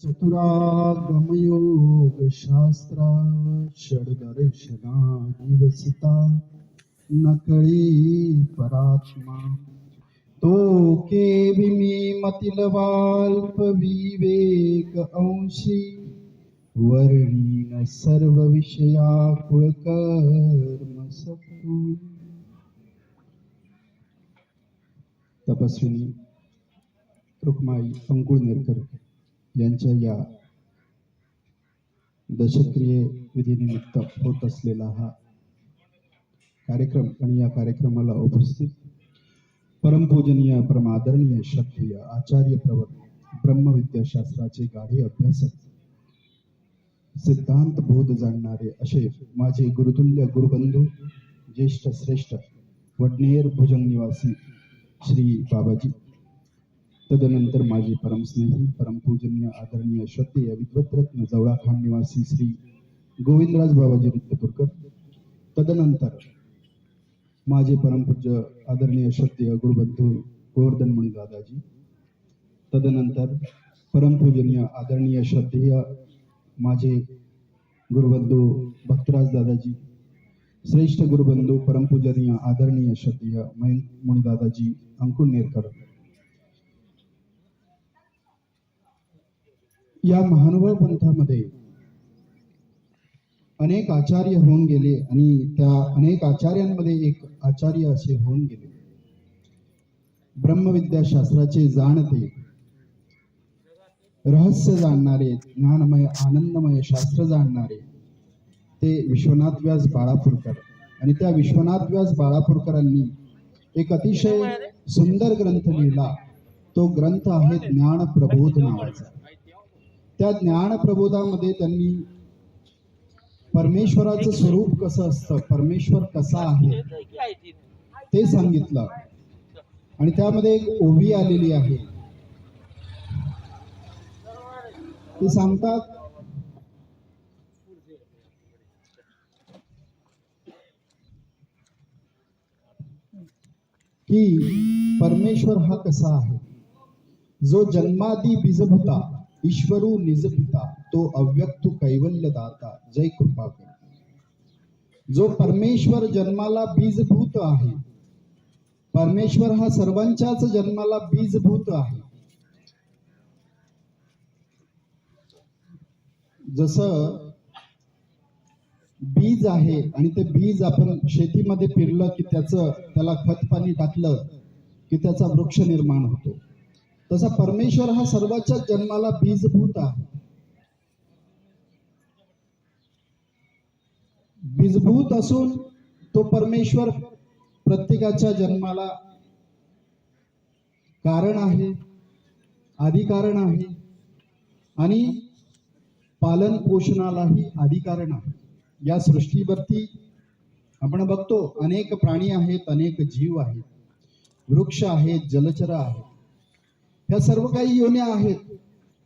चतुरागमयोग शास्त्रा षडदर्शना दिवसिता नकळी परात्मा तो केविमी मतिलवाल्प विवेक अंशी वर्णीन सर्व विषया कुळकर्म सत्तू. तपस्विनी रुक्माई अंकुळ नेरकर यांच्या या दशक्रिये विधीनिमित्त होत असलेला हा कार्यक्रम आणि या कार्यक्रमाला उपस्थित परमपूजनीय परमादरणीय श्रद्धेय आचार्य प्रवर ब्रह्मविद्याशास्त्राचे गाढे अभ्यासक सिद्धांत बोध जाणणारे असे माझे गुरुतुल्य गुरुबंधू ज्येष्ठ श्रेष्ठ वडनेर भुजंग निवासी श्री बाबाजी, तदनंतर माझे परमस्नेही परमपूजनीय आदरणीय श्रद्धेय विद्वत्रत्न जवळाखान निवासी श्री गोविंदराज बाबाजी रित्तपुरकर, तदनंतर माझे परमपूज्य आदरणीय श्रद्धेय गुरुबंधू गोवर्धन मुनी दादाजी, तदनंतर परमपूजनीय आदरणीय श्रद्धेय माझे गुरुबंधू भक्तराज दादाजी, श्रेष्ठ गुरुबंधू परमपूजनीय आदरणीय श्रद्धेय मयंक मुनी दादाजी अंकुळ नेरकर. या महानुभाव पंथामध्ये अनेक आचार्य होऊन गेले आणि त्या अनेक आचार्यांमध्ये एक आचार्य असे होऊन गेले. ब्रह्मविद्याशास्त्राचे जाणते, रहस्य जाणणारे, ज्ञानमय आनंदमय शास्त्र जाणणारे ते विश्वनाथ व्यास बाळापूरकर. आणि त्या विश्वनाथ व्यास बाळापूरकरांनी एक अतिशय सुंदर ग्रंथ लिहिला. तो ग्रंथ आहे ज्ञान प्रबोध नावाचा. त्या ज्ञान प्रबोधामध्ये त्यांनी परमेश्वराचं स्वरूप कसं असतं, परमेश्वर कसा आहे ते सांगितलं. आणि त्यामध्ये एक ओवी आलेली आहे. ते सांगतात की परमेश्वर हा कसा आहे, जो जन्मादी बीजभूता ईश्वरू निजपिता तो अव्यक्तु कैवल्य दाता जय कृपा कर. जो परमेश्वर जन्माला बीजभूत आहे, परमेश्वर हा सर्वांच्याच जन्माला बीजभूत आहे. जसं बीज आहे आणि ते बीज आपण शेतीमध्ये पेरलं की त्याला खत पाणी टाकलं की त्याचा वृक्ष निर्माण होतो, तसा परमेश्वर हा सर्वांच्या जन्माला बीजभूत आहे. बीजभूत असून तो परमेश्वर प्रत्येकाच्या जन्माला कारण आहे, आदिकारण आहे आणि पालन पोषणालाही आदिकारण आहे. या सृष्टीवरती आपण बघतो अनेक प्राणी आहेत, अनेक जीव आहेत, वृक्ष आहेत, जलचर आहेत. ह्या सर्व काही योन्या आहेत.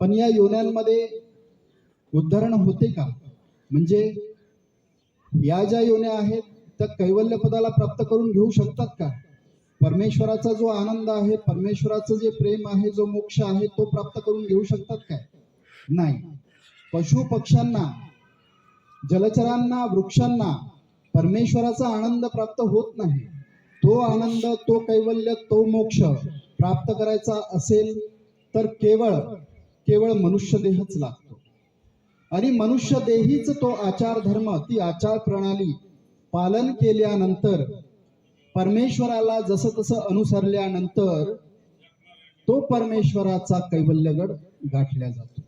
पण या योन्यांमध्ये उद्धरण होते का? म्हणजे या ज्या योन्या आहेत त्या कैवल्य पदाला प्राप्त करून घेऊ शकतात का? परमेश्वराचा जो आनंद आहे, परमेश्वराचं जे प्रेम आहे, जो मोक्ष आहे तो प्राप्त करून घेऊ शकतात काय? नाही. पशु पक्ष्यांना, जलचरांना, वृक्षांना परमेश्वराचा आनंद प्राप्त होत नाही. तो आनंद, तो कैवल्य, तो मोक्ष प्राप्त करायचा असेल तर केवळ मनुष्य देहच लागतो. आणि मनुष्य देहीच तो आचार धर्म, ती आचार प्रणाली पालन केल्यानंतर, परमेश्वराला जसं तसं अनुसरल्यानंतर तो परमेश्वराचा कैवल्यगड गाठल्या जातो.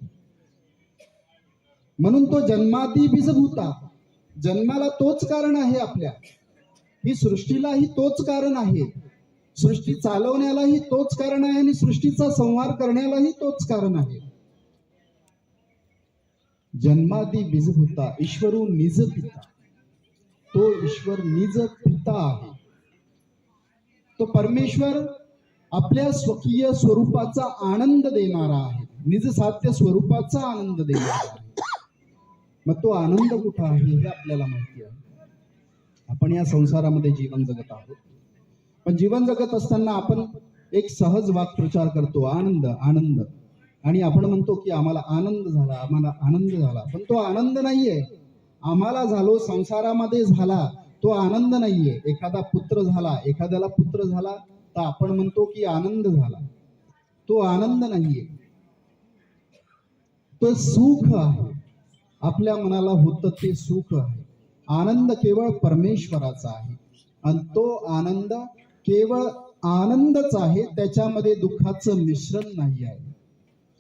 म्हणून तो जन्मादी बीजभूता, जन्माला तोच कारण आहे, आपल्या ही सृष्टीलाही तोच कारण आहे, सृष्टी चालवण्यालाही तोच कारण आहे आणि सृष्टीचा संहार करण्यालाही तोच कारण आहे. जन्मादी बीजभूता ईश्वरू निज पिता, तो ईश्वर निज पिता आहे. तो परमेश्वर आपल्या स्वकीय स्वरूपाचा आनंद देणारा आहे, निज साध्य स्वरूपाचा आनंद देणारा आहे. मग तो आनंद कुठं आहे हे आपल्याला माहिती आहे. आपण या संसारामध्ये जीवन जगत आहोत, पण जीवन जगत असताना आपण एक सहज वाक्प्रचार करतो, आनंद आनंद. आणि आपण म्हणतो की आम्हाला आनंद झाला, आम्हाला आनंद झाला, पण तो आनंद नाहीये. आम्हाला झालो संसारामध्ये झाला तो आनंद नाहीये. एखादा पुत्र झाला, एखाद्याला पुत्र झाला तर आपण म्हणतो की आनंद झाला, तो आनंद नाहीये, तो सुख आहे. आपल्या मनाला होतं ते सुख आहे. आनंद केवळ परमेश्वराचा आहे आणि तो आनंद केवळ आनंदच आहे, त्याच्यामध्ये दुःखाचं मिश्रण नाही आहे.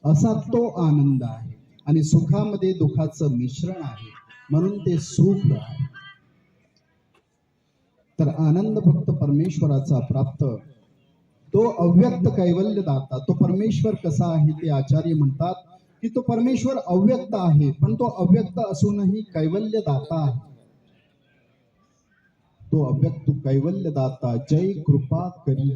असा तो आनंद आहे आणि सुखामध्ये दुःखाचं मिश्रण आहे, म्हणून ते सुख आहे. तर आनंद फक्त परमेश्वराचा प्राप्त, तो अव्यक्त कैवल्य दाता. तो परमेश्वर कसा आहे ते आचार्य म्हणतात की तो परमेश्वर अव्यक्त आहे, पण तो अव्यक्त असूनही कैवल्य दाता आहे. तो अव्यक्त कैवल्य दाता जय कृपा करी.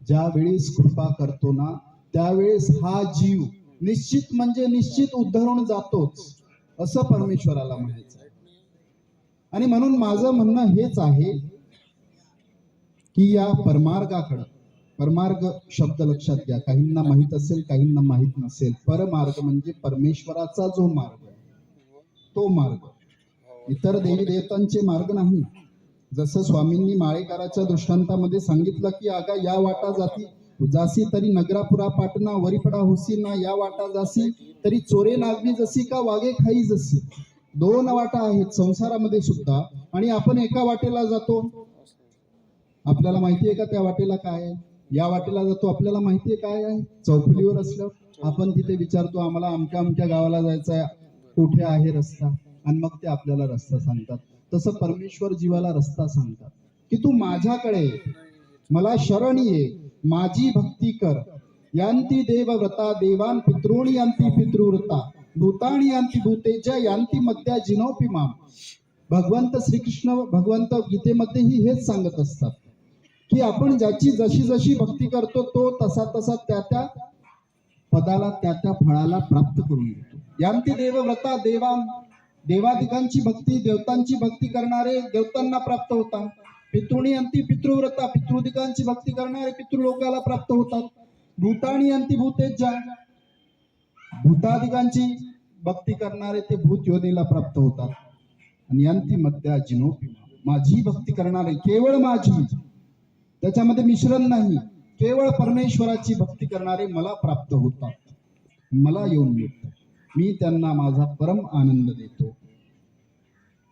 ज्या वेळेस कृपा करतो ना त्यावेळेस हा जीव निश्चित म्हणजे निश्चित उद्धरून जातोच, असं परमेश्वराला म्हणायचं. आणि म्हणून माझं म्हणणं हेच आहे की या परमार्गाकडं, परमार्ग शब्द लक्षात घ्या, काहींना माहित असेल काहींना माहित नसेल. परमार्ग म्हणजे परमेश्वराचा जो मार्ग आहे तो मार्ग, इतर देवी देवतांचे मार्ग नाही. जसं स्वामींनी माळेकराच्या दृष्टांतामध्ये सांगितलं की आगा या वाटा जासी तरी नगरापुरा पाटणा, वरीपडा होसी ना या वाटा जासी तरी चोरे नागवी जशी का वागे खाई जशी. दोन वाटा आहेत संसारामध्ये सुद्धा आणि आपण एका वाटेला जातो. आपल्याला माहिती आहे का त्या वाटेला काय आहे? या वाटेला जातो, आपल्याला माहिती आहे काय आहे? चौफुलीवर असलं आपण तिथे विचारतो आम्हाला अमक्या अमक्या गावाला जायचं आहे, कुठे आहे रस्ता, आणि मग ते आपल्याला रस्ता सांगतात. तसं परमेश्वर जीवाला रस्ता सांगतात की तू माझ्याकडे मला शरण ये, माझी भक्ती कर. यांती देव व्रता देवान पितॄणी यांती पितृव्रता भूताणी यांती भूतेजा यांती मध्या जिनोपी माम. भगवंत श्रीकृष्ण भगवंत गीतेमध्येही हेच सांगत असतात की आपण ज्याची जशी जशी भक्ती करतो तो तसा तसा त्या त्या पदाला त्या त्या फळाला प्राप्त करून घेतो. यांती देव व्रता देवान, देवादिकांची भक्ती देवतांची भक्ती करणारे देवतांना प्राप्त होतात. पितृणी अंती पितृव्रता, पितृदिकांची भक्ती करणारे पितृलोकाला प्राप्त होतात. भूताणी अंती भूतेजा, भूतादिकांची भक्ती करणारे ते भूत योनीला प्राप्त होतात. आणि यांती मध्या जिनोपी, माझी भक्ती करणारे केवळ माझी, त्याच्यामध्ये मिश्रण नाही, केवळ परमेश्वराची भक्ती करणारे मला प्राप्त होतात, मला येऊन मिळतात, मी त्यांना माझा परम आनंद देतो,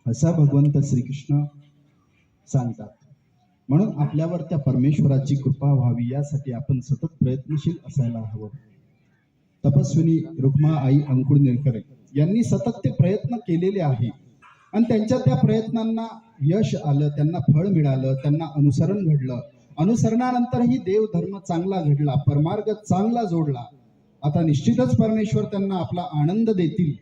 असा भगवंत श्रीकृष्ण सांगतात. म्हणून आपल्यावर त्या परमेश्वराची कृपा व्हावी यासाठी आपण सतत प्रयत्नशील असायला हवं. तपस्विनी रुक्मा आई अंकुळ निरकर यांनी सतत ते प्रयत्न केलेले आहे आणि त्यांच्या त्या प्रयत्नांना यश आलं, त्यांना फळ मिळालं, त्यांना अनुसरण घडलं. अनुसरणानंतरही देव धर्म चांगला घडला, परमार्ग चांगला जोडला. आता निश्चितच परमेश्वर त्यांना आपला आनंद देतील